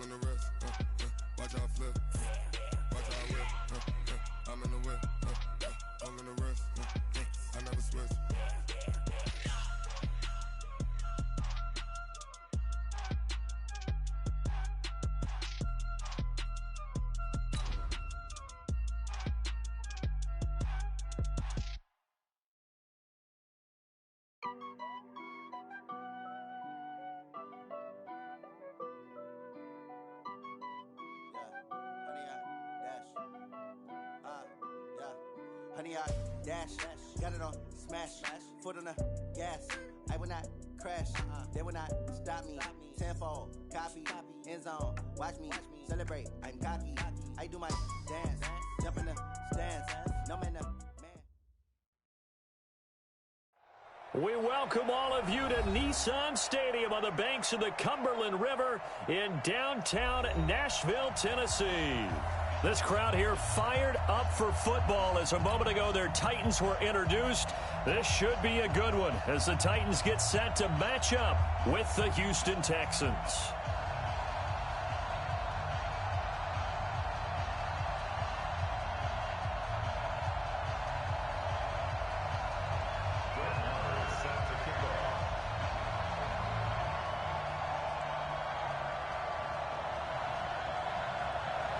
in the wrist, watch out flip, watch out whip, I'm in the whip, I'm in the wrist, I never switch. Honey, I dash, got it on smash, foot on the gas. I will not crash, they will not stop me. Tenfold, copy, end zone, watch me celebrate. I'm cocky, I do my dance, jump in the stands, no man, man. We welcome all of you to Nissan Stadium on the banks of the Cumberland River in downtown Nashville, Tennessee. This crowd here fired up for football as a moment ago their Titans were introduced. This should be a good one as the Titans get set to match up with the Houston Texans.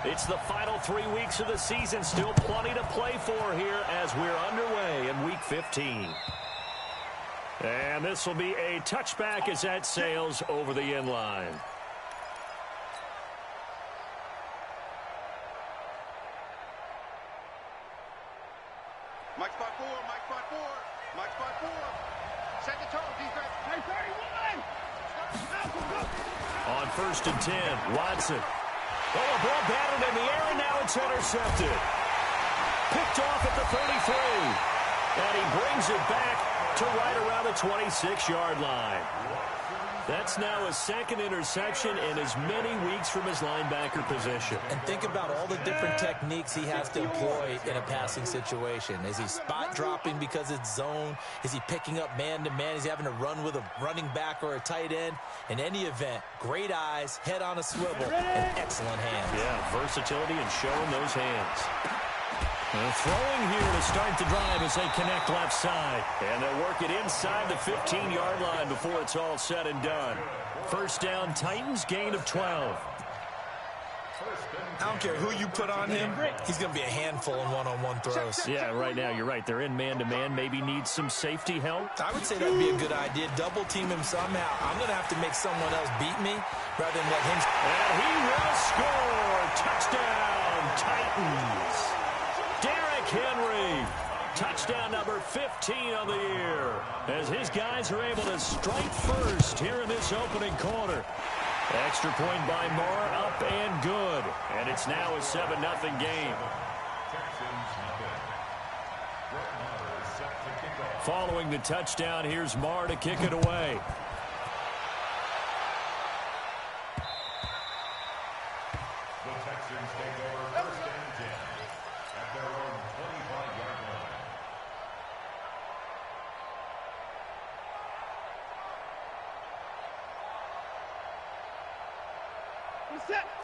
It's the final 3 weeks of the season. Still plenty to play for here as we're underway in Week 15. And this will be a touchback as that sails over the end line. Mike spot four, Mike spot four, Mike spot four. Set the tone, defense. Hey, 31! On 1st and 10, Watson. Oh, a ball batted in the air, and now it's intercepted. Picked off at the 33. And he brings it back to right around the 26-yard line. That's now his second interception in as many weeks from his linebacker position. And think about all the different techniques he has to employ in a passing situation. Is he spot dropping because it's zone? Is he picking up man-to-man? Is he having to run with a running back or a tight end? In any event, great eyes, head on a swivel, and excellent hands. Yeah, versatility and showing those hands. And throwing here to start the drive as they connect left side. And they'll work it inside the 15-yard line before it's all said and done. First down, Titans, gain of 12. I don't care who you put on him, he's going to be a handful in one-on-one throws. Yeah, right now, you're right. They're in man-to-man, maybe needs some safety help. I would say that would be a good idea. Double team him somehow. I'm going to have to make someone else beat me rather than let him. And he will score. Touchdown, Titans. Derrick Henry, touchdown number 15 on the year, as his guys are able to strike first here in this opening quarter. Extra point by Moore, up and good. And it's now a 7-0 game. Following the touchdown, here's Moore to kick it away.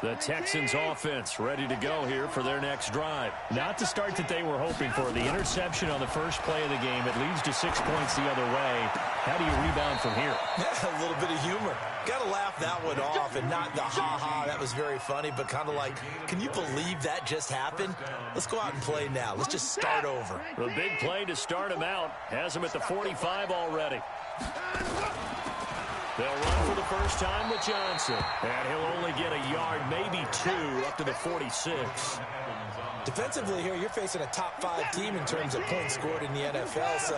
The Texans offense ready to go here for their next drive. Not the start that they were hoping for. The interception on the first play of the game. It leads to 6 points the other way. How do you rebound from here? A little bit of humor. Got to laugh that one off and not the ha-ha. That was very funny, but kind of like, can you believe that just happened? Let's go out and play now. Let's just start over. The big play to start him out. Has him at the 45 already. They'll run for the first time with Johnson. And he'll only get a yard, maybe 2, up to the 46. Defensively here, you're facing a top-5 team in terms of points scored in the NFL. So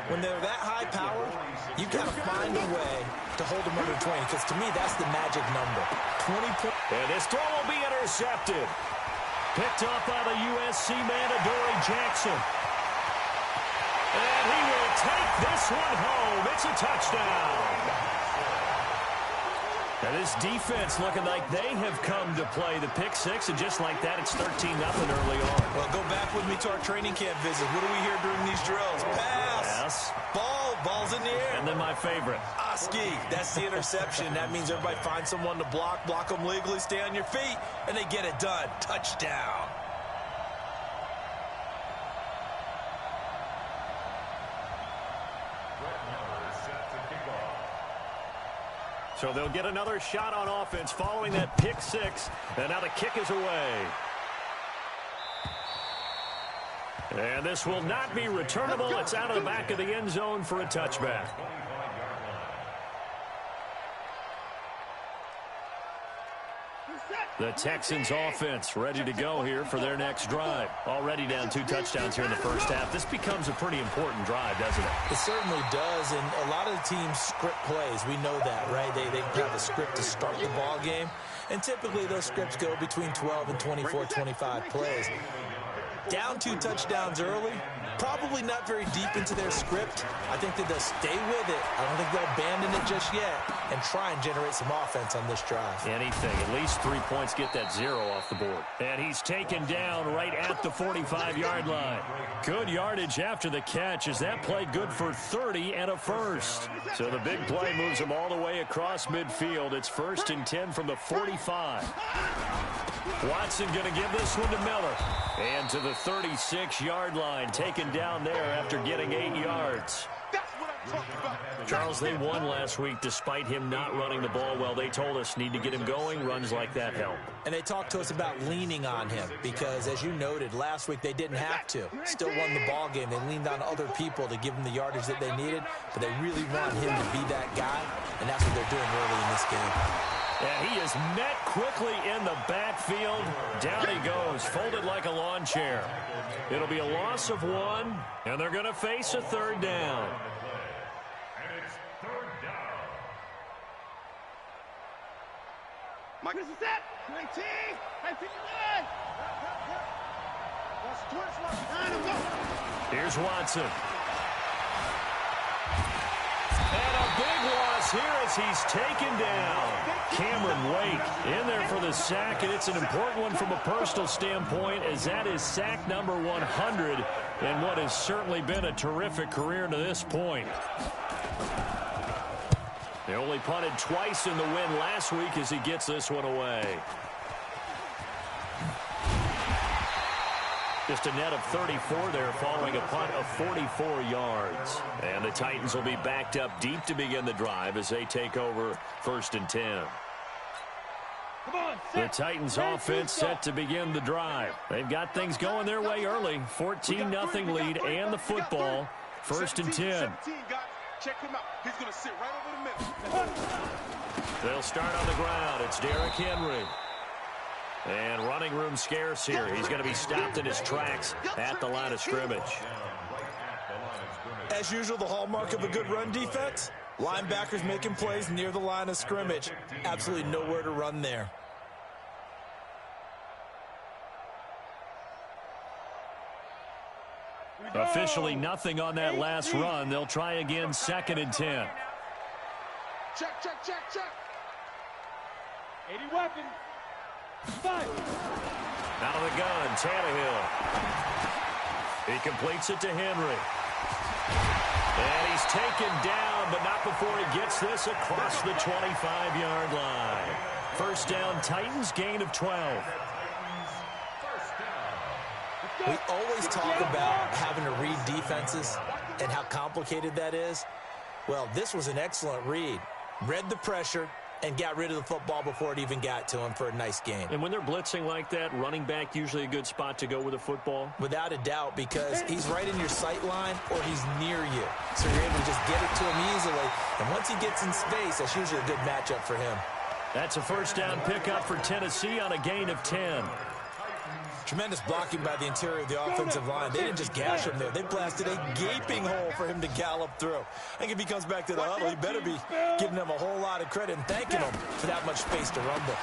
when they're that high-powered, you've got to find a way to hold them under 20. Because to me, that's the magic number. 20 points. And this throw will be intercepted. Picked off by the USC man, Adoree Jackson. And he will take this one home. It's a touchdown. Now this defense looking like they have come to play the pick six, and just like that, it's 13-0 early on. Well, go back with me to our training camp visit. What do we hear during these drills? Pass. Pass. Ball. Ball's in the air. And then my favorite. Ski. That's the interception. That means everybody find someone to block them legally, stay on your feet, and they get it done. Touchdown. So they'll get another shot on offense following that pick six. And now the kick is away. And this will not be returnable. It's out of the back of the end zone for a touchback. The Texans offense ready to go here for their next drive. Already down 2 touchdowns here in the first half. This becomes a pretty important drive, doesn't it? It certainly does, and a lot of the teams script plays. We know that, right? They have a script to start the ball game, and typically those scripts go between 12 and 24, 25 plays. Down 2 touchdowns early, probably not very deep into their script. I think that they'll stay with it. I don't think they'll abandon it just yet and try and generate some offense on this drive. Anything. At least 3 points, get that 0 off the board. And he's taken down right at the 45-yard line. Good yardage after the catch as that play good for 30 and a first. So the big play moves him all the way across midfield. It's 1st and 10 from the 45. Watson going to give this one to Miller. And to the 36-yard line, taken down there after getting 8 yards. Charles, they won last week despite him not running the ball well. They told us need to get him going. Runs like that help. And they talked to us about leaning on him because, as you noted, last week they didn't have to. Still won the ball game. They leaned on other people to give them the yardage that they needed, but they really want him to be that guy, and that's what they're doing early in this game. And he is met quickly in the backfield. Down he goes, folded like a lawn chair. It'll be a loss of 1, and they're going to face a 3rd down. Mike is set. 19. 59. Here's Watson. And a big loss here as he's taken down. Cameron Wake in there for the sack, and it's an important one from a personal standpoint as that is sack number 100 in what has certainly been a terrific career to this point. They only punted twice in the win last week as he gets this one away. Just a net of 34 there following a punt of 44 yards. And the Titans will be backed up deep to begin the drive as they take over 1st and 10. The Titans offense set to begin the drive. They've got things going their way early. 14-0 lead and the football. 1st and 10. Check him out. He's going to sit right over the middle. They'll start on the ground. It's Derrick Henry. And running room scarce here. He's going to be stopped in his tracks at the line of scrimmage. As usual, the hallmark of a good run defense, linebackers making plays near the line of scrimmage. Absolutely nowhere to run there. Officially nothing on that last run. They'll try again 2nd and 10. Check. 80 weapons. Five. Out of the gun, Tannehill. He completes it to Henry. And he's taken down, but not before he gets this across the 25-yard line. 1st down, Titans, gain of 12. We always talk about having to read defenses and how complicated that is. Well, this was an excellent read. Read the pressure and got rid of the football before it even got to him for a nice game. And when they're blitzing like that, running back usually a good spot to go with the football? Without a doubt, because he's right in your sight line or he's near you. So you're able to just get it to him easily. And once he gets in space, that's usually a good matchup for him. That's a 1st down pickup for Tennessee on a gain of 10. Tremendous blocking by the interior of the offensive line. They didn't just gash him there. They blasted a gaping hole for him to gallop through. I think if he comes back to the huddle, he better be giving them a whole lot of credit and thanking them for that much space to rumble.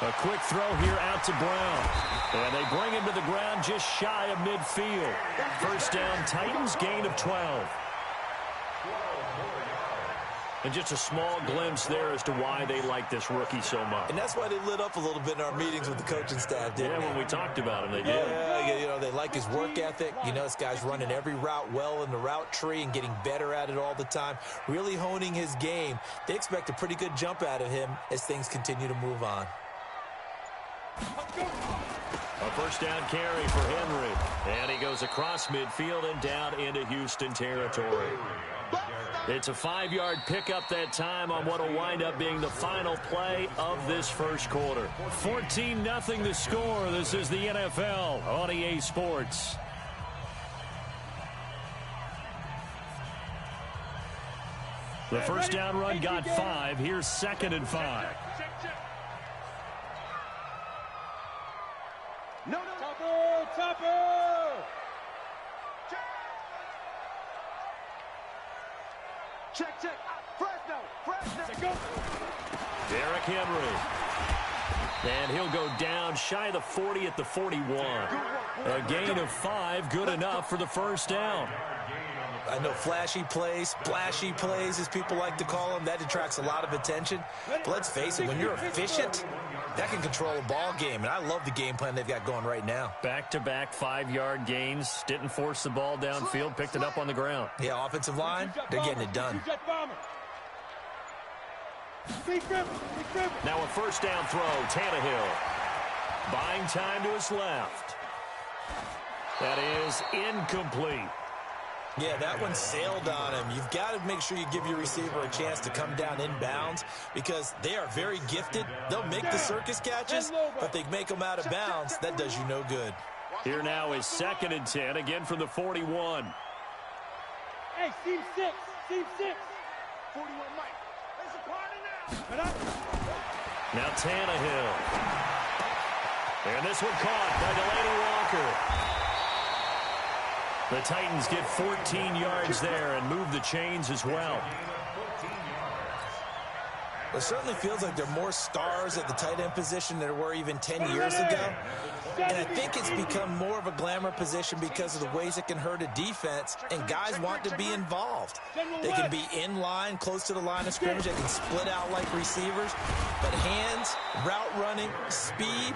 A quick throw here out to Brown. And they bring him to the ground just shy of midfield. 1st down, Titans, gain of 12. And just a small glimpse there as to why they like this rookie so much. And that's why they lit up a little bit in our meetings with the coaching staff, didn't they? When we talked about him, they did. Yeah, you know, they like his work ethic. You know, this guy's running every route well in the route tree and getting better at it all the time, really honing his game. They expect a pretty good jump out of him as things continue to move on. A first down carry for Henry. And he goes across midfield and down into Houston territory. It's a 5-yard pickup that time on what will wind up being the final play of this first quarter. 14-0 the score. This is the NFL on EA Sports. The first down run got 5. Here's 2nd and 5. No. Topper! Check. Fresno. Derrick Henry. And he'll go down shy of the 40 at the 41. A gain of 5, good enough for the first down. I know flashy plays, splashy plays, as people like to call them, that attracts a lot of attention. But let's face it, when you're efficient, that can control a ball game. And I love the game plan they've got going right now. Back-to-back 5-yard gains. Didn't force the ball downfield. Picked it up on the ground. Yeah, offensive line, they're getting it done. Now a first down throw, Tannehill. Buying time to his left. That is incomplete. Yeah, that one sailed on him. You've got to make sure you give your receiver a chance to come down inbounds because they are very gifted. They'll make the circus catches, but they make them out of bounds. That does you no good. Here now is 2nd and 10, again from the 41. Hey, seam 6. 41 Mike. There's a party now. Now Tannehill. And this one caught by Delaney Walker. The Titans get 14 yards there and move the chains as well. It certainly feels like there are more stars at the tight end position than there were even 10 years ago. And I think it's become more of a glamour position because of the ways it can hurt a defense, and guys want to be involved. They can be in line, close to the line of scrimmage. They can split out like receivers. But hands, route running, speed,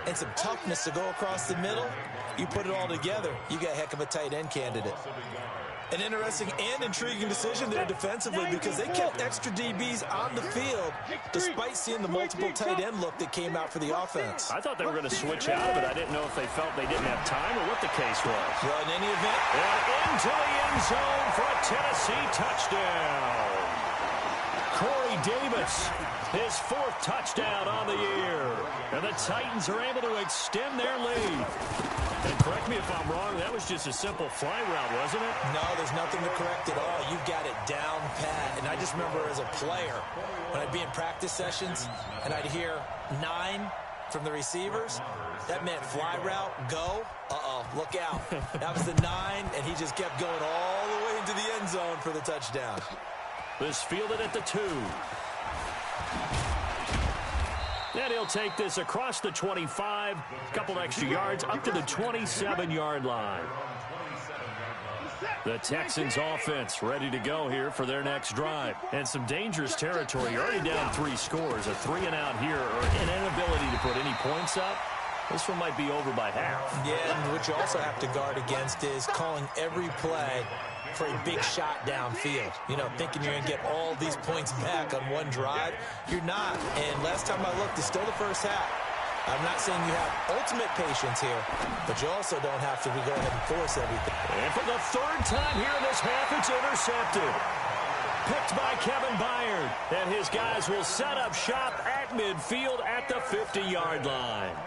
and some toughness to go across the middle, you put it all together, you got a heck of a tight end candidate. An interesting and intriguing decision there defensively because they kept extra DBs on the field despite seeing the multiple tight end look that came out for the offense. I thought they were going to switch out of it. I didn't know if they felt they didn't have time or what the case was. Well, in any event, and into the end zone for a Tennessee touchdown. Corey Davis, his 4th touchdown on the year. And the Titans are able to extend their lead. And correct me if I'm wrong, that was just a simple fly route, wasn't it? No, there's nothing to correct at all. You've got it down pat. And I just remember as a player, when I'd be in practice sessions and I'd hear 9 from the receivers, that meant fly route, go. Uh-oh, look out. That was the 9, and he just kept going all the way into the end zone for the touchdown. This fielded at the 2. And he'll take this across the 25, a couple extra yards, up to the 27-yard line. The Texans offense ready to go here for their next drive. And some dangerous territory. You're already down 3 scores. A 3-and-out here or an inability to put any points up. This one might be over by half. Yeah, and what you also have to guard against is calling every play for a big shot downfield. You know, thinking you're going to get all these points back on one drive. You're not. And last time I looked, it's still the first half. I'm not saying you have ultimate patience here, but you also don't have to go ahead and force everything. And for the 3rd time here in this half, it's intercepted. Picked by Kevin Byard. And his guys will set up shop at midfield at the 50-yard line.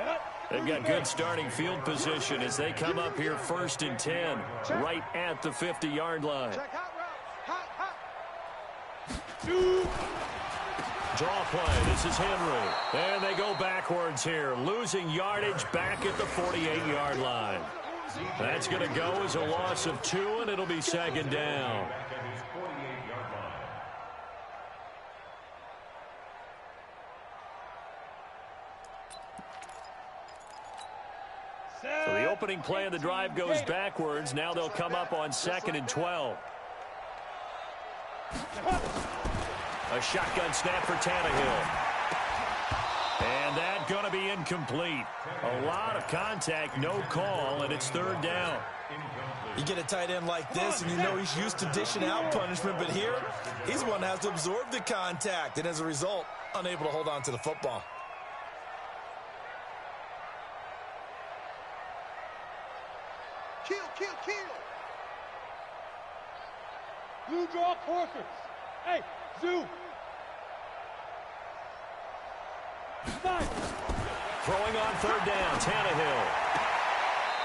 They've got good starting field position as they come up here 1st and 10, right at the 50-yard line. Draw play. This is Henry. And they go backwards here, losing yardage back at the 48-yard line. That's going to go as a loss of 2, and it'll be 2nd down. So the opening play of the drive goes backwards. Now they'll come up on 2nd and 12. A shotgun snap for Tannehill. And that going to be incomplete. A lot of contact, no call, and it's third down. You get a tight end like this, and you know he's used to dishing out punishment, but here, he's the one that has to absorb the contact, and as a result, unable to hold on to the football. Kill, kill, kill. Blue draw quarters. Hey, zoom. Five. Throwing on third down, Tannehill.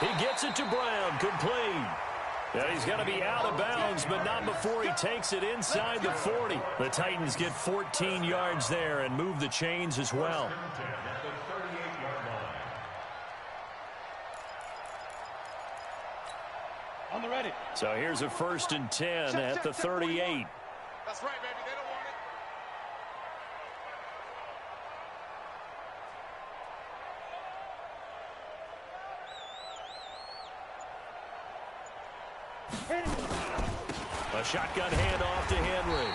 He gets it to Brown, complete. And he's going to be out of bounds, but not before he takes it inside the 40. The Titans get 14 yards there and move the chains as well. On the ready. So here's a 1st and 10 at the 38. That's right, baby. They don't want it. A shotgun handoff to Henry.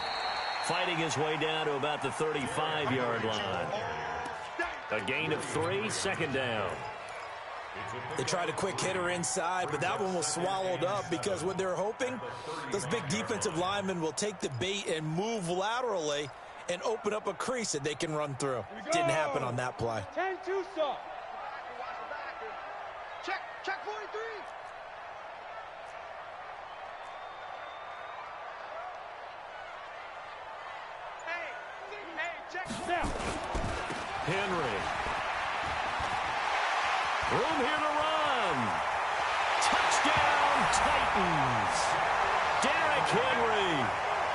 Fighting his way down to about the 35-yard line. A gain of 3, 2nd down. They tried a quick hitter inside, but that one was swallowed up because what they're hoping, those big defensive linemen will take the bait and move laterally and open up a crease that they can run through. Didn't happen on that play. 10-2 stop. Check 43. Hey, check. Now. Henry. Room here to run. Touchdown, Titans. Derrick Henry.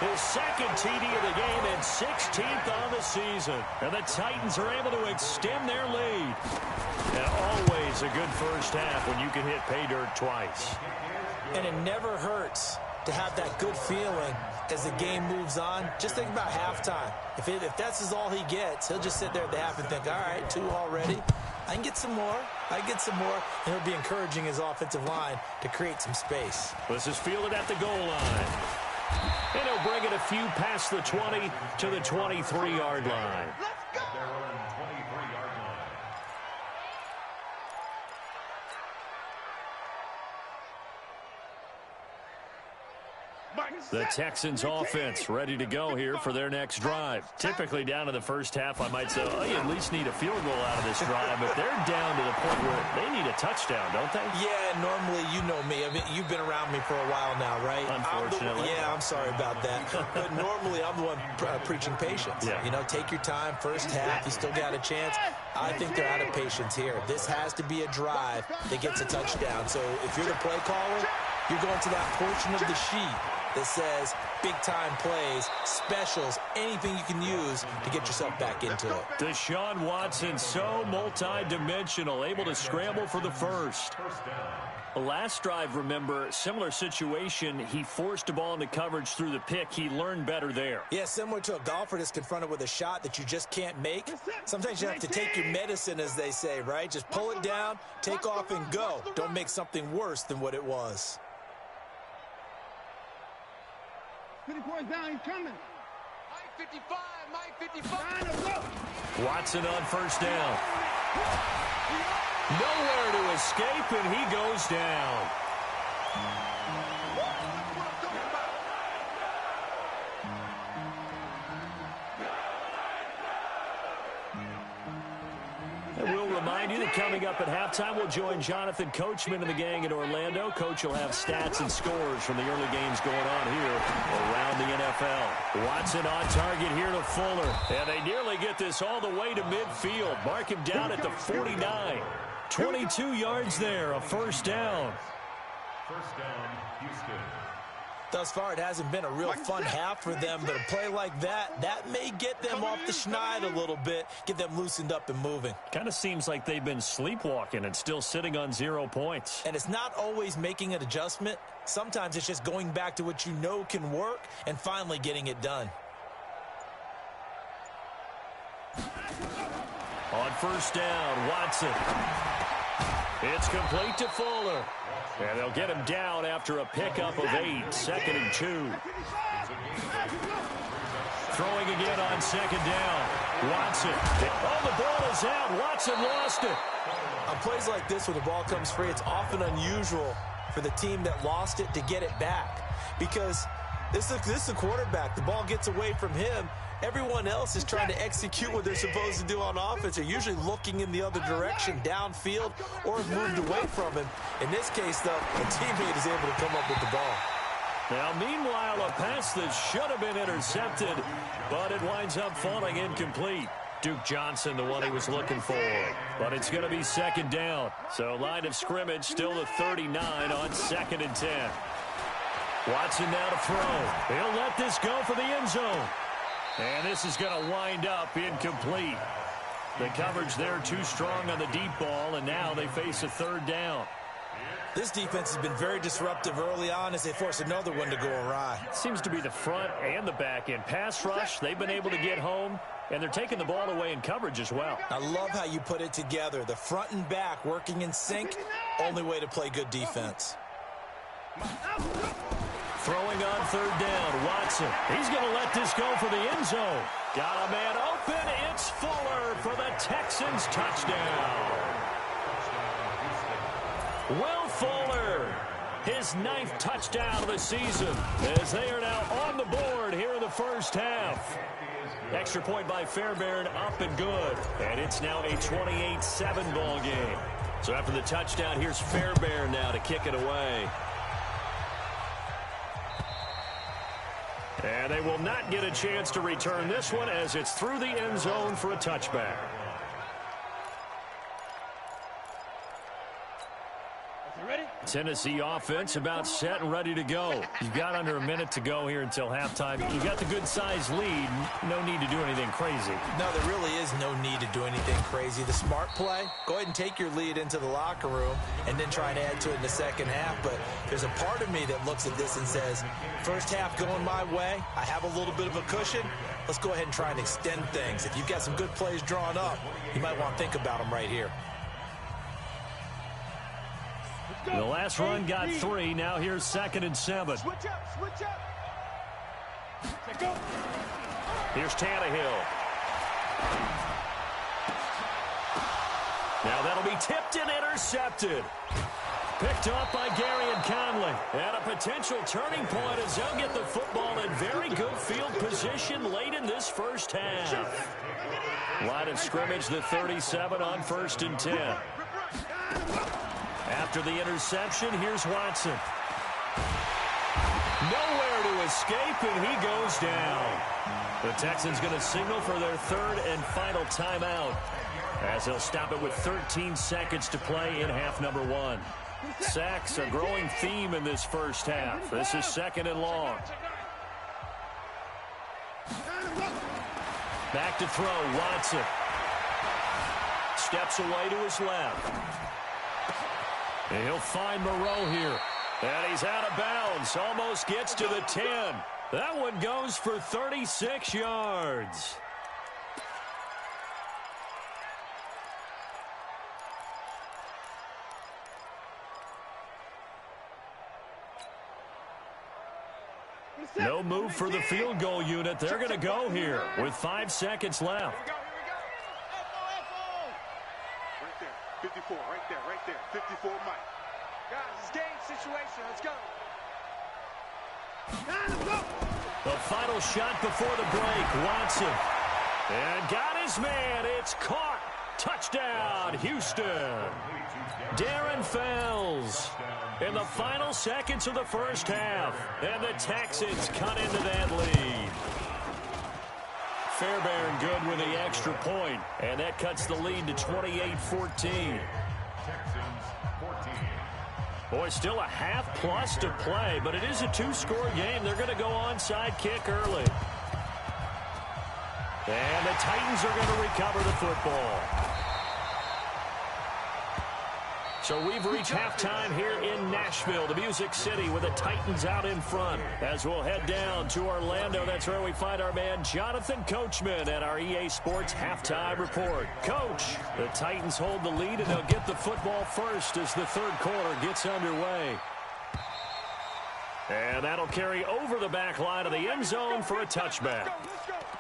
His 2nd TD of the game and 16th on the season. And the Titans are able to extend their lead. And always a good first half when you can hit pay dirt twice. And it never hurts to have that good feeling as the game moves on. Just think about halftime. If that's all he gets, he'll just sit there at the half and think, all right, 2 already. I can get some more. I get some more. And he'll be encouraging his offensive line to create some space. This is fielded at the goal line. And he'll bring it a few past the 20 to the 23-yard line. Let's go. The Texans offense ready to go here for their next drive. Typically down to the first half, I might say, oh, you at least need a field goal out of this drive, but they're down to the point where they need a touchdown, don't they? Yeah, normally, you know me. I mean, you've been around me for a while now, right? Unfortunately. I'm sorry about that. But normally, I'm the one preaching patience. Yeah. You know, take your time, first half, you still got a chance. I think they're out of patience here. This has to be a drive that gets a touchdown. So if you're the play caller, you're going to that portion of the sheet that says big-time plays, specials, anything you can use to get yourself back into it. Deshaun Watson, so multi-dimensional, able to scramble for the first. The last drive, remember, similar situation. He forced a ball into coverage through the pick. He learned better there. Yeah, similar to a golfer that's confronted with a shot that you just can't make. Sometimes you have to take your medicine, as they say, right? Just pull it down, take off, and go. Don't make something worse than what it was. 50 points down, he's coming. Mike 55, Mike 55. Watson on first down. Nowhere to escape, and he goes down. And we'll remind you that coming up at halftime, we'll join Jonathan Coachman and the gang in Orlando. Coach will have stats and scores from the early games going on here around the NFL. Watson on target here to Fuller. And they nearly get this all the way to midfield. Mark him down at the 49. 22 yards there, a first down. First down, Houston. Thus far, it hasn't been a real fun half for them, but a play like that may get them off the schneid a little bit, get them loosened up and moving. Kind of seems like they've been sleepwalking and still sitting on 0 points. And it's not always making an adjustment. Sometimes it's just going back to what you know can work and finally getting it done. On first down, Watson. It's complete to Fuller. And they'll get him down after a pickup of 8, 2nd and 2. throwing again on second down. Watson. Oh, the ball is out. Watson lost it. On plays like this, when the ball comes free, it's often unusual for the team that lost it to get it back. Because this is a quarterback. The ball gets away from him. Everyone else is trying to execute what they're supposed to do on offense. They're usually looking in the other direction, downfield, or have moved away from him. In this case, though, a teammate is able to come up with the ball. Now, meanwhile, a pass that should have been intercepted, but it winds up falling incomplete. Duke Johnson, the one he was looking for. But it's going to be second down. So line of scrimmage still the 39 on 2nd and 10. Watson now to throw. He'll let this go for the end zone. And this is going to wind up incomplete. The coverage there too strong on the deep ball, and now they face a 3rd down. This defense has been very disruptive early on as they force another one to go awry. Seems to be the front and the back end. Pass rush, they've been able to get home, and they're taking the ball away in coverage as well. I love how you put it together. The front and back working in sync, only way to play good defense. Throwing on 3rd down, Watson. He's going to let this go for the end zone. Got a man open. It's Fuller for the Texans touchdown. Will Fuller, his 9th touchdown of the season, as they are now on the board here in the first half. Extra point by Fairbairn, up and good. And it's now a 28-7 ball game. So after the touchdown, here's Fairbairn now to kick it away. And they will not get a chance to return this one as it's through the end zone for a touchback. Tennessee offense about set and ready to go. You've got under a minute to go here until halftime. You've got the good-sized lead. No need to do anything crazy. No, there really is no need to do anything crazy. The smart play, go ahead and take your lead into the locker room and then try and add to it in the second half. But there's a part of me that looks at this and says, first half going my way, I have a little bit of a cushion. Let's go ahead and try and extend things. If you've got some good plays drawn up, you might want to think about them right here. The last run got 3. Now here's 2nd and 7. Switch up. Here's Tannehill. Now that'll be tipped and intercepted. Picked off by Gary and Conley. And a potential turning point as they'll get the football in very good field position late in this first half. Line of scrimmage, the 37 on 1st and 10. After the interception, here's Watson. Nowhere to escape, and he goes down. The Texans going to signal for their 3rd and final timeout as they'll stop it with 13 seconds to play in half number 1. Sacks, a growing theme in this first half. This is 2nd and long. Back to throw, Watson. Steps away to his left. And he'll find Moreau here. And he's out of bounds. Almost gets to the 10. That one goes for 36 yards. No move for the field goal unit. They're going to go here with 5 seconds left. Here we go. Right there. 54, right there. 54, Mike. Guys, it's game situation. Let's go. The final shot before the break. Watson. And got his man. It's caught. Touchdown, Houston. Darren Fells in the final seconds of the first half. And the Texans cut into that lead. Fairbairn good with the extra point. And that cuts the lead to 28-14. Boy, still a half plus to play, but it is a 2-score game. They're going to go onside kick early. And the Titans are going to recover the football. So we've reached halftime here in Nashville, the Music City, with the Titans out in front. As we'll head down to Orlando, that's where we find our man Jonathan Coachman at our EA Sports Halftime Report. Coach, the Titans hold the lead, and they'll get the football first as the third quarter gets underway. And that'll carry over the back line of the end zone for a touchback. Let's go.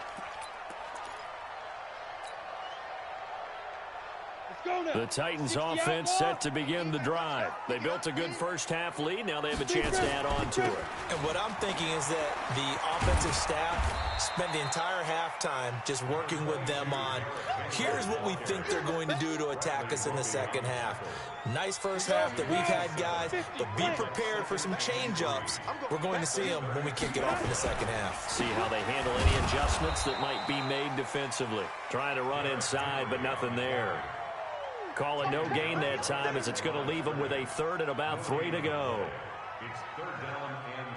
The Titans offense set to begin the drive. They built a good first-half lead. Now they have a chance to add on to it. And what I'm thinking is that the offensive staff spent the entire halftime just working with them on, here's what we think they're going to do to attack us in the second half. Nice first half that we've had, guys, but be prepared for some change-ups. We're going to see them when we kick it off in the second half. See how they handle any adjustments that might be made defensively. Trying to run inside, but nothing there. Call a no gain that time as it's going to leave them with a third and about 3 to go. It's third down and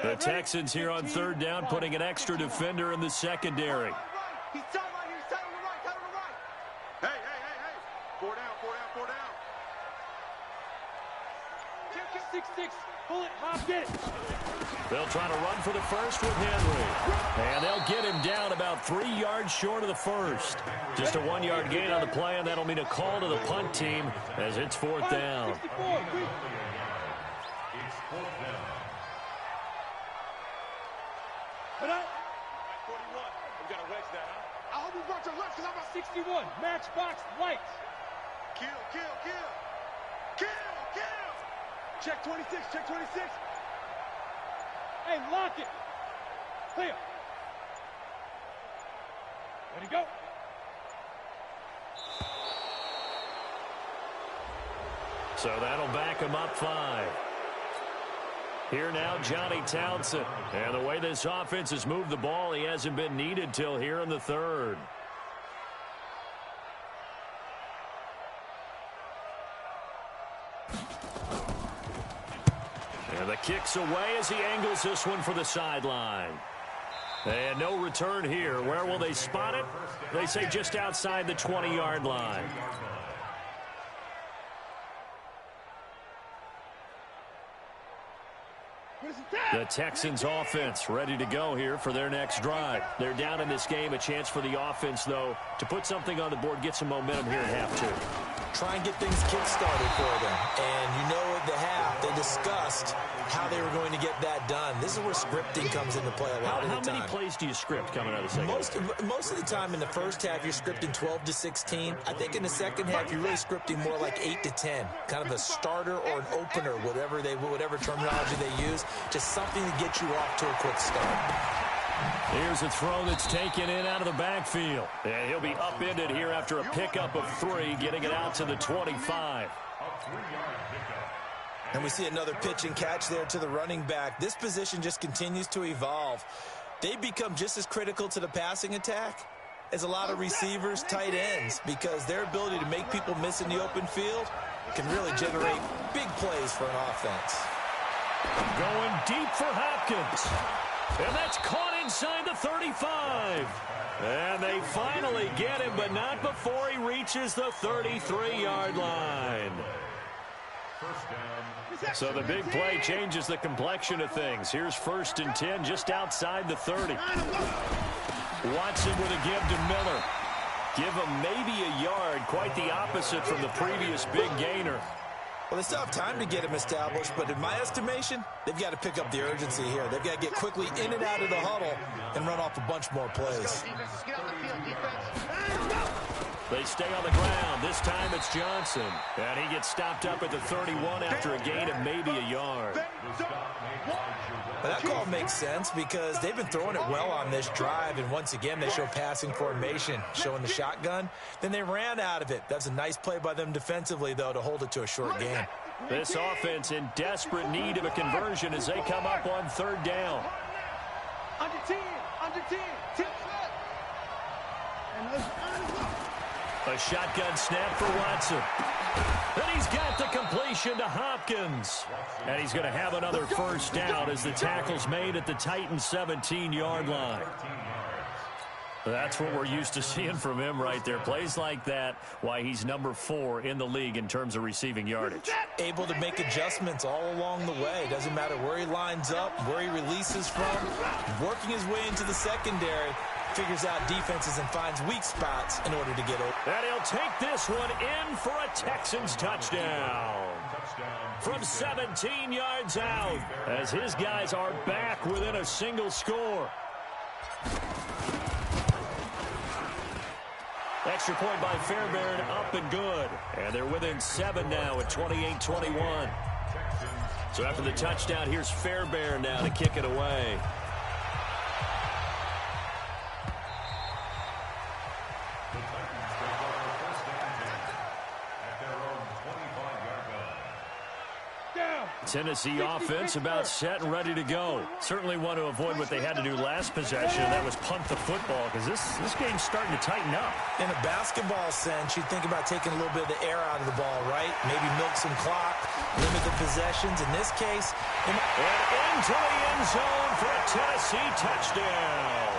4. The Texans here on third down, putting an extra defender in the secondary. He's sideline here, side on the right, side on the right. Hey. 4 down. 6-6. Pull it, hop it. They'll try to run for the first with Henry. And they'll get him down about 3 yards short of the first. Just a 1-yard gain on the play, and that'll mean a call to the punt team as it's fourth down. It's fourth down. Put up. 41. We got to wedge that, huh? I hope you brought your left because I'm at 61. Matchbox lights. Kill. Check 26. Hey, lock it. Clear. Ready, go. So that'll back him up 5. Here now, Johnny Townsend. And the way this offense has moved the ball, he hasn't been needed till here in the third. And the kick's away as he angles this one for the sideline. And no return here. Where will they spot it? They say just outside the 20-yard line. The Texans offense ready to go here for their next drive. They're down in this game. A chance for the offense, though, to put something on the board, get some momentum here at half 2. Try and get things kick-started for them. And you know at the half, they discussed how they were going to get that done. This is where scripting comes into play a lot of the time. How many plays do you script coming out of the second half? Most of the time in the first half, you're scripting 12 to 16. I think in the second half, you're really scripting more like 8 to 10. Kind of a starter or an opener, whatever terminology they use. Just something to get you off to a quick start. Here's a throw that's taken in out of the backfield. And he'll be upended here after a pickup of 3, getting it out to the 25. And we see another pitch and catch there to the running back. This position just continues to evolve. They become just as critical to the passing attack as a lot of receivers, tight ends, because their ability to make people miss in the open field can really generate big plays for an offense. Going deep for Hopkins. And that's caught inside the 35. And they finally get him, but not before he reaches the 33-yard line. So the big play changes the complexion of things. Here's 1st and 10 just outside the 30. Watson with a give to Miller. Give him maybe a yard, quite the opposite from the previous big gainer. Well, they still have time to get him established, but in my estimation, they've got to pick up the urgency here. They've got to get quickly in and out of the huddle and run off a bunch more plays. They stay on the ground. This time it's Johnson. And he gets stopped up at the 31 after a gain of maybe a yard. But that call makes sense because they've been throwing it well on this drive, and once again they show passing formation, showing the shotgun. Then they ran out of it. That's a nice play by them defensively, though, to hold it to a short gain. This offense in desperate need of a conversion as they come up on 3rd down. Under 10. Tip flat. A shotgun snap for Watson. And he's got the completion to Hopkins. And he's going to have another first down as the tackle's made at the Titans' 17-yard line. That's what we're used to seeing from him right there. Plays like that, why he's number 4 in the league in terms of receiving yardage. Able to make adjustments all along the way. Doesn't matter where he lines up, where he releases from. Working his way into the secondary. figures out defenses and finds weak spots in order to get over. And he'll take this one in for a Texans touchdown. From 17 yards out, as his guys are back within a single score. Extra point by Fairbairn, up and good. And they're within 7 now at 28-21. So after the touchdown, here's Fairbairn now to kick it away. Tennessee offense about set and ready to go. Certainly want to avoid what they had to do last possession, and that was punt the football, because this game's starting to tighten up. In a basketball sense, you think about taking a little bit of the air out of the ball, right? Maybe milk some clock, limit the possessions. In this case, and into the end zone for a Tennessee touchdown.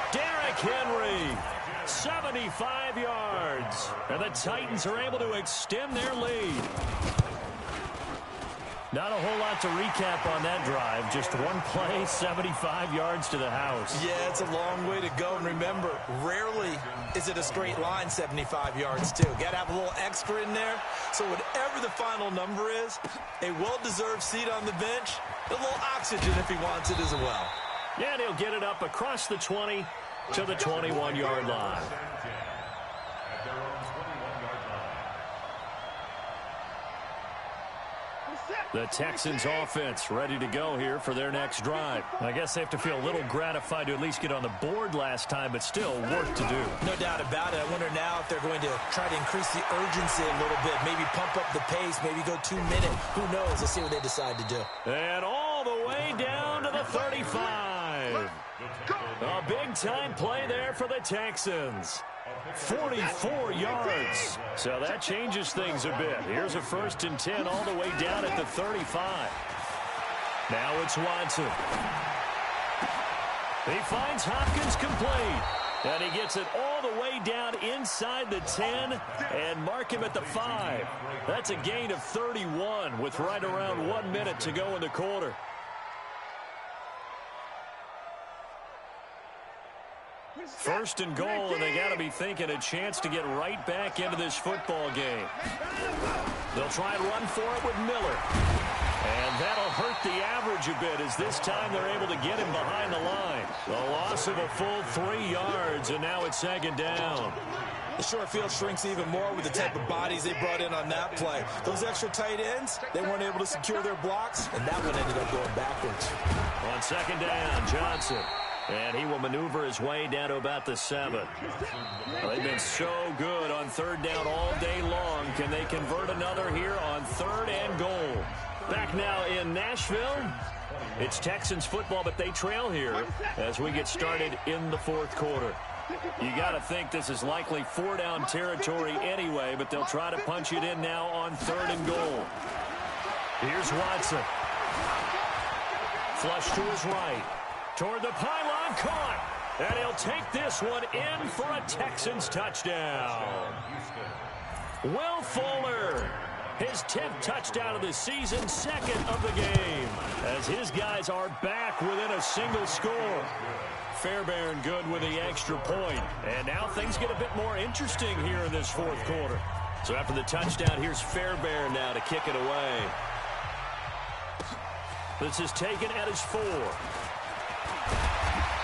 Derrick Henry, 75 yards, and the Titans are able to extend their lead. Not a whole lot to recap on that drive. Just one play, 75 yards to the house. Yeah, it's a long way to go. And remember, rarely is it a straight line 75 yards, too. Got to have a little extra in there. So whatever the final number is, a well-deserved seat on the bench, a little oxygen if he wants it as well. Yeah, and he'll get it up across the 20 to the 21-yard line. The Texans offense ready to go here for their next drive. I guess they have to feel a little gratified to at least get on the board last time, but still work to do. No doubt about it. I wonder now if they're going to try to increase the urgency a little bit, maybe pump up the pace, maybe go 2 minutes. Who knows? Let's see what they decide to do. And all the way down to the 35. A big-time play there for the Texans. 44 yards. So that changes things a bit. Here's a 1st and 10 all the way down at the 35. Now it's Watson. He finds Hopkins complete. And he gets it all the way down inside the 10 and mark him at the 5. That's a gain of 31 with right around 1 minute to go in the quarter. First and goal, and they got to be thinking a chance to get right back into this football game. They'll try and run for it with Miller. And that'll hurt the average a bit, as this time they're able to get him behind the line. A loss of a full 3 yards, and now it's 2nd down. The short field shrinks even more with the type of bodies they brought in on that play. Those extra tight ends, they weren't able to secure their blocks, and that one ended up going backwards. On 2nd down, Johnson. And he will maneuver his way down to about the 7. Well, they've been so good on 3rd down all day long. Can they convert another here on 3rd and goal? Back now in Nashville. It's Texans football, but they trail here as we get started in the 4th quarter. You got to think this is likely 4-down territory anyway, but they'll try to punch it in now on 3rd and goal. Here's Watson. Flush to his right. Toward the pylon, caught. And he'll take this one in for a Texans touchdown. Will Fuller, his 10th touchdown of the season, 2nd of the game, as his guys are back within a single score. Fairbairn good with the extra point. And now things get a bit more interesting here in this 4th quarter. So after the touchdown, here's Fairbairn now to kick it away. This is taken at his 4.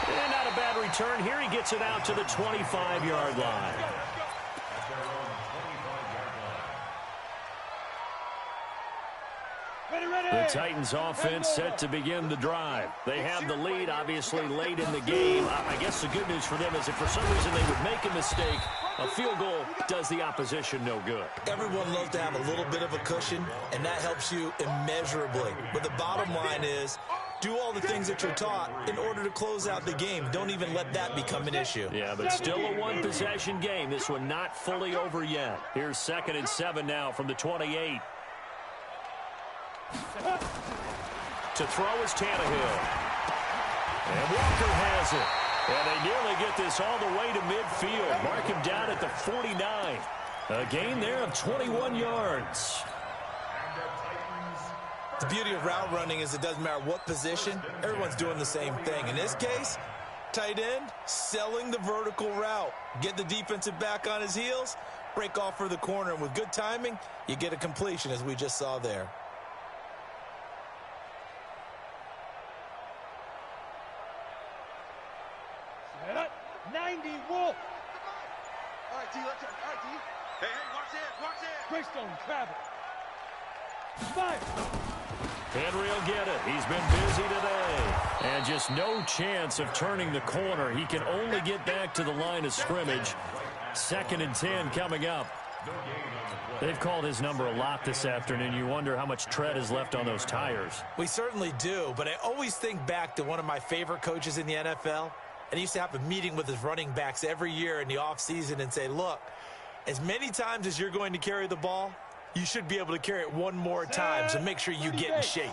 And not a bad return here. He gets it out to the 25-yard line. The Titans offense set to begin the drive. They have the lead, obviously, late in the game. I guess the good news for them is if for some reason they would make a mistake, a field goal does the opposition no good. Everyone loves to have a little bit of a cushion, and that helps you immeasurably. But the bottom line is, do all the things that you're taught in order to close out the game. Don't even let that become an issue. Yeah, but still a one-possession game. This one not fully over yet. Here's 2nd and 7 now from the 28. To throw is Tannehill. And Walker has it. And they nearly get this all the way to midfield. Mark him down at the 49. A gain there of 21 yards. The beauty of route running is it doesn't matter what position, everyone's doing the same thing. In this case, tight end, selling the vertical route. Get the defensive back on his heels, break off for the corner, and with good timing, you get a completion, as we just saw there. Set. 90 Wolf. All right, D. All right, D. Hey, watch this. Watch this. Greystone travel. Fire. Henry will get it. He's been busy today. And just no chance of turning the corner. He can only get back to the line of scrimmage. 2nd and 10 coming up. They've called his number a lot this afternoon. You wonder how much tread is left on those tires. We certainly do, but I always think back to one of my favorite coaches in the NFL. And he used to have a meeting with his running backs every year in the offseason and say, look, as many times as you're going to carry the ball, you should be able to carry it one more time, so make sure you get in shape.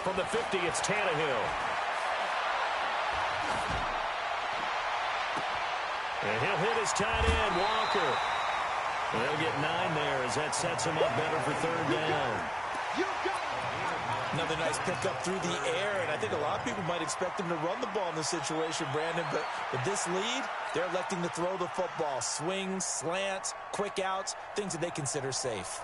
From the 50, it's Tannehill. And he'll hit his tight end, Walker. And they'll get 9 there as that sets him up better for 3rd down. Another nice pickup through the air, and I think a lot of people might expect him to run the ball in this situation, Brandon, but with this lead, they're electing to throw the football. Swings, slants, quick outs, things that they consider safe.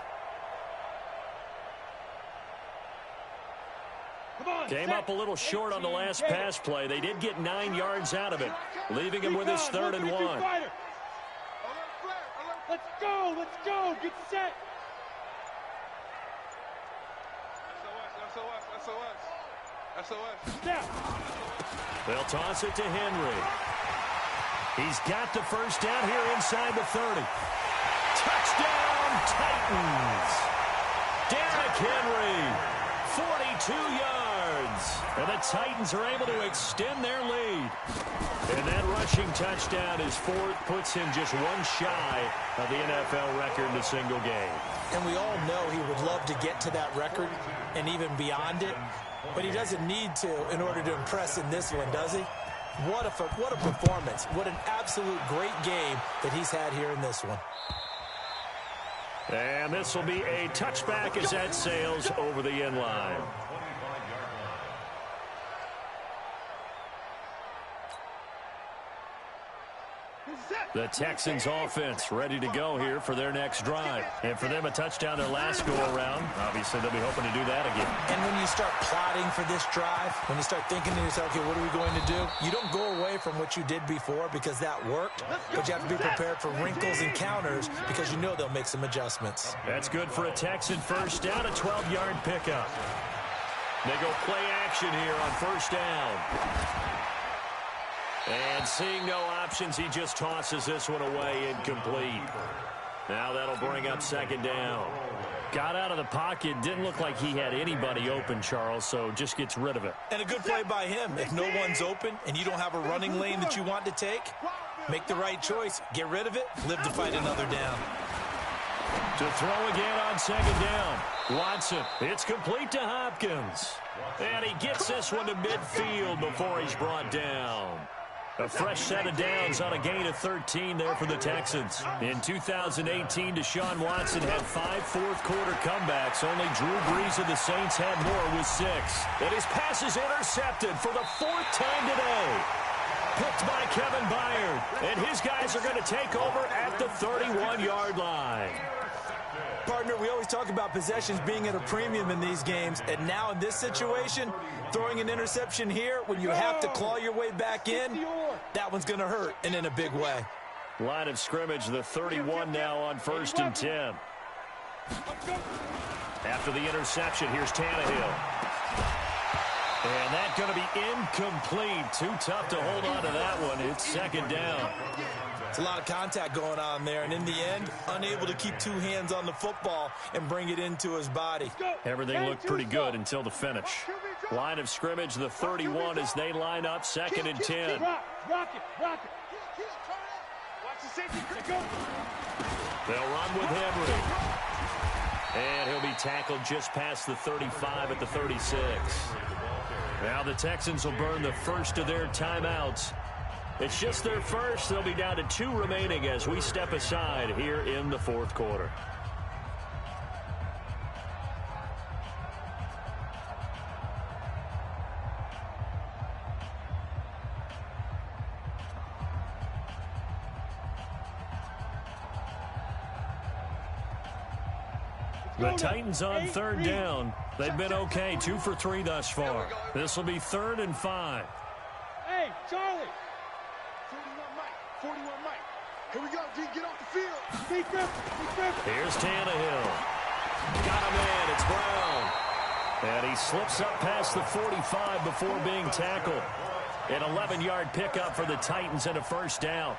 Came up a little short on the last pass play. They did get 9 yards out of it, leaving him with his 3rd and 1. Let's go, get set. SOS. Snap. They'll toss it to Henry. He's got the 1st down here inside the 30. Touchdown, Titans. Derrick Henry, 42 yards. And the Titans are able to extend their lead. And that rushing touchdown is 4th, puts him just 1 shy of the NFL record in a single game. And we all know he would love to get to that record and even beyond it, but he doesn't need to in order to impress in this one, does he? What a performance. What an absolute great game that he's had here in this one. And this will be a touchback as that sails over the end line. The Texans offense ready to go here for their next drive. And for them, a touchdown their last go-around. Obviously, they'll be hoping to do that again. And when you start plotting for this drive, when you start thinking to yourself, okay, what are we going to do? You don't go away from what you did before because that worked, but you have to be prepared for wrinkles and counters because you know they'll make some adjustments. That's good for a Texan 1st down, a 12-yard pickup. They go play action here on 1st down. And seeing no options, he just tosses this one away, incomplete. Now that'll bring up 2nd down. Got out of the pocket, didn't look like he had anybody open, Charles, so just gets rid of it. And a good play by him. If no one's open and you don't have a running lane that you want to take, make the right choice. Get rid of it, live to fight another down. To throw again on 2nd down. Watson, it's complete to Hopkins. And he gets this one to midfield before he's brought down. A fresh set of downs on a gain of 13 there for the Texans. In 2018, Deshaun Watson had 5 fourth-quarter comebacks. Only Drew Brees of the Saints had more with 6. And his pass is intercepted for the 4th time today. Picked by Kevin Byard. And his guys are going to take over at the 31-yard line. Partner, we always talk about possessions being at a premium in these games, and now in this situation, throwing an interception here when you have to claw your way back in, that one's going to hurt, and in a big way. Line of scrimmage, the 31 now on 1st and 10. After the interception, here's Tannehill. And that's going to be incomplete. Too tough to hold on to that one. It's 2nd down. It's a lot of contact going on there, and in the end, unable to keep 2 hands on the football and bring it into his body. Everything looked pretty good until the finish. Line of scrimmage, the 31 as they line up, 2nd and 10. Rock it. Watch the safety. They'll run with Henry. And he'll be tackled just past the 35 at the 36. Now the Texans will burn the first of their timeouts. It's just their first. They'll be down to 2 remaining as we step aside here in the 4th quarter. The Titans on third down. They've been okay, 2 for 3 thus far. This will be 3rd and 5. Hey, Charlie. 41 Mike. Here we go, D. Get off the field. Here's Tannehill. Got a man. It's Brown. And he slips up past the 45 before being tackled. An 11-yard pickup for the Titans and a first down.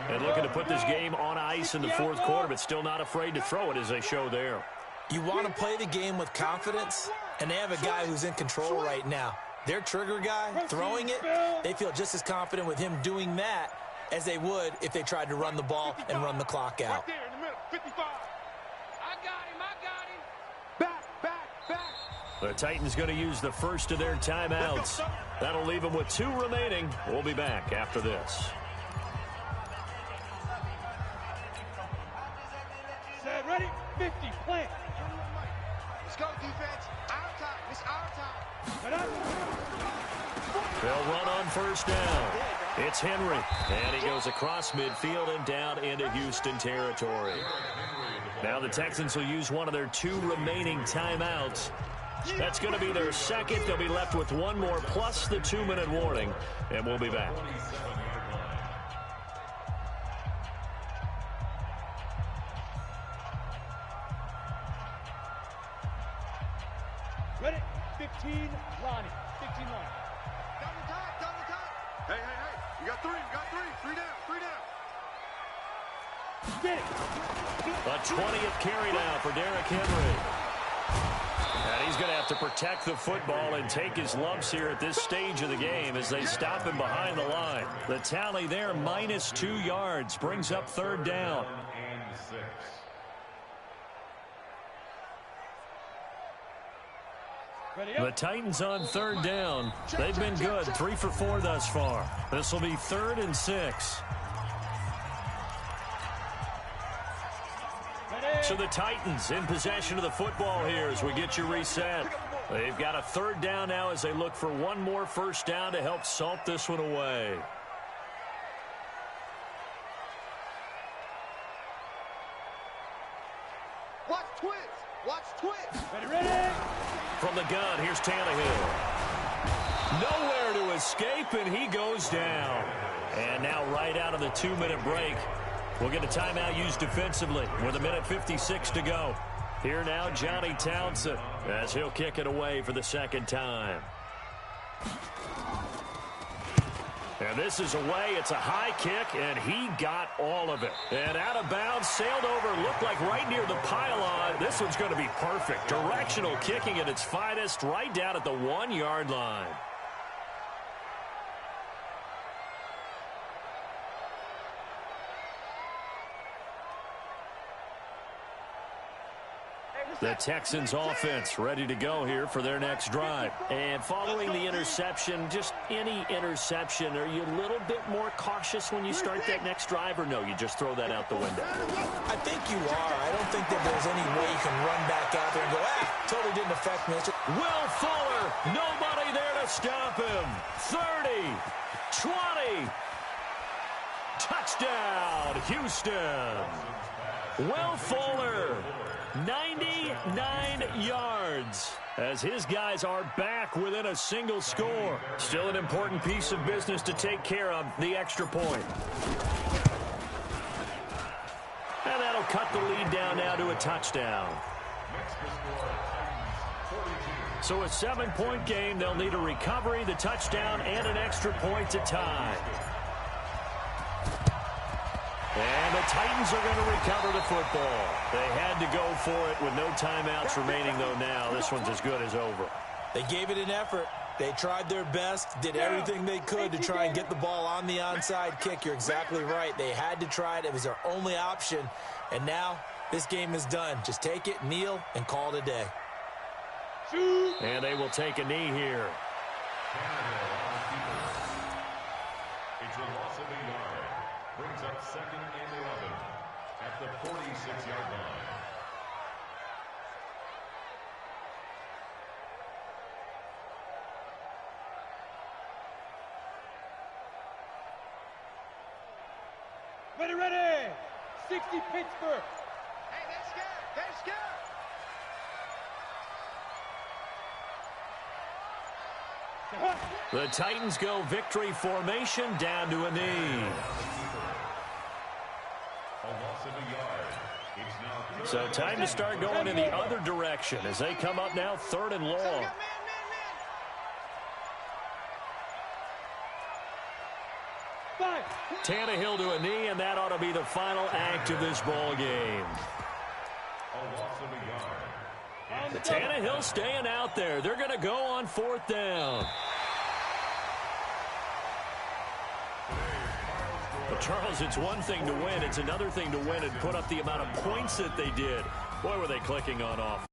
And looking to put this game on ice in the fourth quarter, but still not afraid to throw it as they show there. You want to play the game with confidence, and they have a guy who's in control right now. Their trigger guy, throwing it, they feel just as confident with him doing that as they would if they tried to run the ball and run the clock out. Right there in the middle, 55. I got him. Back. The Titans going to use the first of their timeouts. That'll leave them with 2 remaining. We'll be back after this. Set, ready, 50, plant. Let's go, defense. Our time. It's our time. They'll run on first down. It's Henry. And he goes across midfield and down into Houston territory. Now the Texans will use one of their 2 remaining timeouts. That's going to be their second. They'll be left with 1 more plus the 2-minute warning. And we'll be back. Ready, 15, Lonnie. 15, Lonnie. Double time. Hey. You got 3. 3 down. Get it. A 20th carry now for Derrick Henry. And he's going to have to protect the football and take his lumps here at this stage of the game as they stop him behind the line. The tally there, minus 2 yards, brings up 3rd down. The Titans on 3rd down. They've been good, 3 for 4 thus far. This will be 3rd and 6. So the Titans in possession of the football here as we get you reset. They've got a 3rd down now as they look for 1 more first down to help salt this one away. Watch twins. Ready. From the gun, here's Tannehill. Nowhere to escape, and he goes down. And now right out of the 2-minute break, we'll get a timeout used defensively with 1:56 to go. Here now, Johnny Townsend, as he'll kick it away for the 2nd time. And this is away. It's a high kick, and he got all of it. And out of bounds, sailed over, looked like right near the pylon. This one's going to be perfect. Directional kicking at its finest, right down at the 1-yard line. The Texans offense ready to go here for their next drive. And following the interception, just any interception, are you a little bit more cautious when you start that next drive, or no, you just throw that out the window? I think you are. I don't think that there's any way you can run back out there and go, totally didn't affect me. Will Fuller, nobody there to stop him. 30, 20, touchdown, Houston. Will Fuller, 99 yards as his guys are back within a single score. Still an important piece of business to take care of, the extra point. And that'll cut the lead down now to a touchdown. So a 7-point game. They'll need a recovery, the touchdown, and an extra point to tie. And the Titans are going to recover the football. They had to go for it with no timeouts remaining, though now. This one's as good as over. They gave it an effort. They tried their best, did everything they could to try and get the ball on the onside kick. You're exactly right. They had to try it. It was their only option. And now this game is done. Just take it, kneel, and call it a day. And they will take a knee here. It's a loss of a yard. Brings up 2nd and 11 at the 46-yard line. Ready. 60, Pittsburgh. Hey, let's go. The Titans go victory formation down to a knee. A loss of a yard. It's now So time to start going in the other direction as they come up now 3rd and long. Tannehill to a knee, and that ought to be the final act of this ball game. a loss of a yard. The Tannehill staying out there. They're going to go on 4th down. But Charles, it's one thing to win. It's another thing to win and put up the amount of points that they did. Boy, were they clicking on offense.